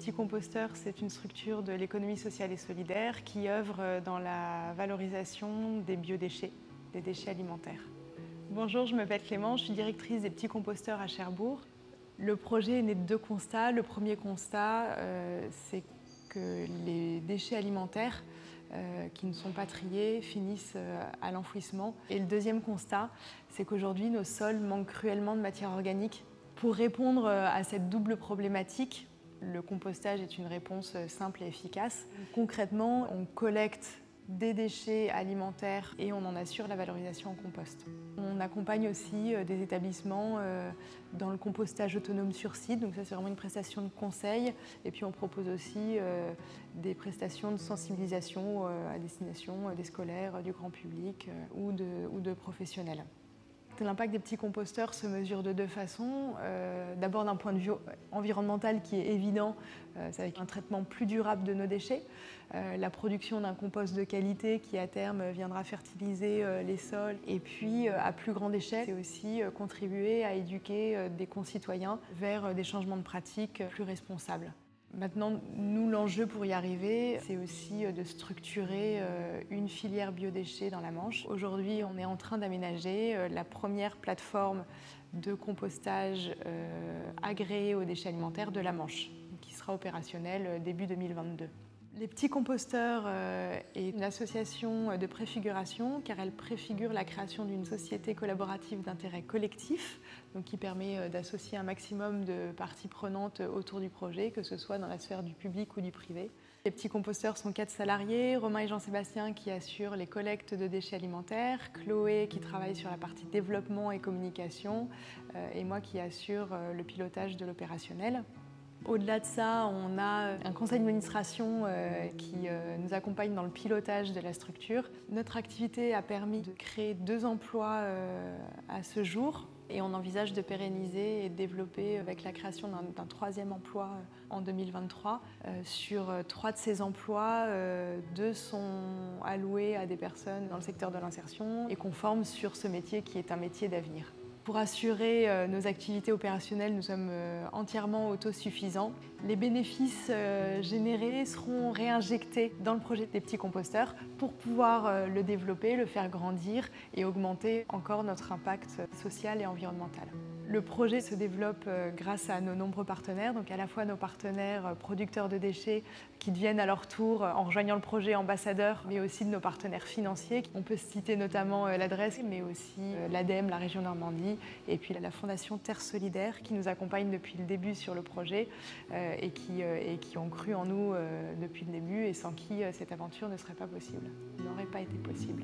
Petits Composteurs, c'est une structure de l'économie sociale et solidaire qui œuvre dans la valorisation des biodéchets, des déchets alimentaires. Bonjour, je m'appelle Clément, je suis directrice des Petits Composteurs à Cherbourg. Le projet est né de deux constats. Le premier constat, c'est que les déchets alimentaires qui ne sont pas triés finissent à l'enfouissement. Et le deuxième constat, c'est qu'aujourd'hui, nos sols manquent cruellement de matière organique. Pour répondre à cette double problématique, le compostage est une réponse simple et efficace. Concrètement, on collecte des déchets alimentaires et on en assure la valorisation en compost. On accompagne aussi des établissements dans le compostage autonome sur site, donc ça c'est vraiment une prestation de conseil. Et puis on propose aussi des prestations de sensibilisation à destination des scolaires, du grand public ou de professionnels. L'impact des petits composteurs se mesure de deux façons. D'abord d'un point de vue environnemental qui est évident, c'est avec un traitement plus durable de nos déchets, la production d'un compost de qualité qui à terme viendra fertiliser les sols. Et puis à plus grande échelle, c'est aussi contribuer à éduquer des concitoyens vers des changements de pratiques plus responsables. Maintenant, nous, l'enjeu pour y arriver, c'est aussi de structurer une filière biodéchets dans la Manche. Aujourd'hui, on est en train d'aménager la première plateforme de compostage agréée aux déchets alimentaires de la Manche, qui sera opérationnelle début 2022. Les Petits Composteurs est une association de préfiguration car elle préfigure la création d'une société collaborative d'intérêt collectif, donc qui permet d'associer un maximum de parties prenantes autour du projet, que ce soit dans la sphère du public ou du privé. Les Petits Composteurs sont 4 salariés, Romain et Jean-Sébastien qui assurent les collectes de déchets alimentaires, Chloé qui travaille sur la partie développement et communication, et moi qui assure le pilotage de l'opérationnel. Au-delà de ça, on a un conseil d'administration qui nous accompagne dans le pilotage de la structure. Notre activité a permis de créer 2 emplois à ce jour et on envisage de pérenniser et de développer avec la création d'un 3e emploi en 2023. Sur 3 de ces emplois, 2 sont alloués à des personnes dans le secteur de l'insertion et qu'on forme sur ce métier qui est un métier d'avenir. Pour assurer nos activités opérationnelles, nous sommes entièrement autosuffisants. Les bénéfices générés seront réinjectés dans le projet des Petits Composteurs pour pouvoir le développer, le faire grandir et augmenter encore notre impact social et environnemental. Le projet se développe grâce à nos nombreux partenaires, donc à la fois nos partenaires producteurs de déchets qui deviennent à leur tour, en rejoignant le projet, ambassadeurs, mais aussi de nos partenaires financiers. On peut citer notamment l'adresse, mais aussi l'ADEME, la région Normandie, et puis la Fondation Terre Solidaire qui nous accompagne depuis le début sur le projet et qui ont cru en nous depuis le début et sans qui cette aventure ne serait pas possible, n'aurait pas été possible.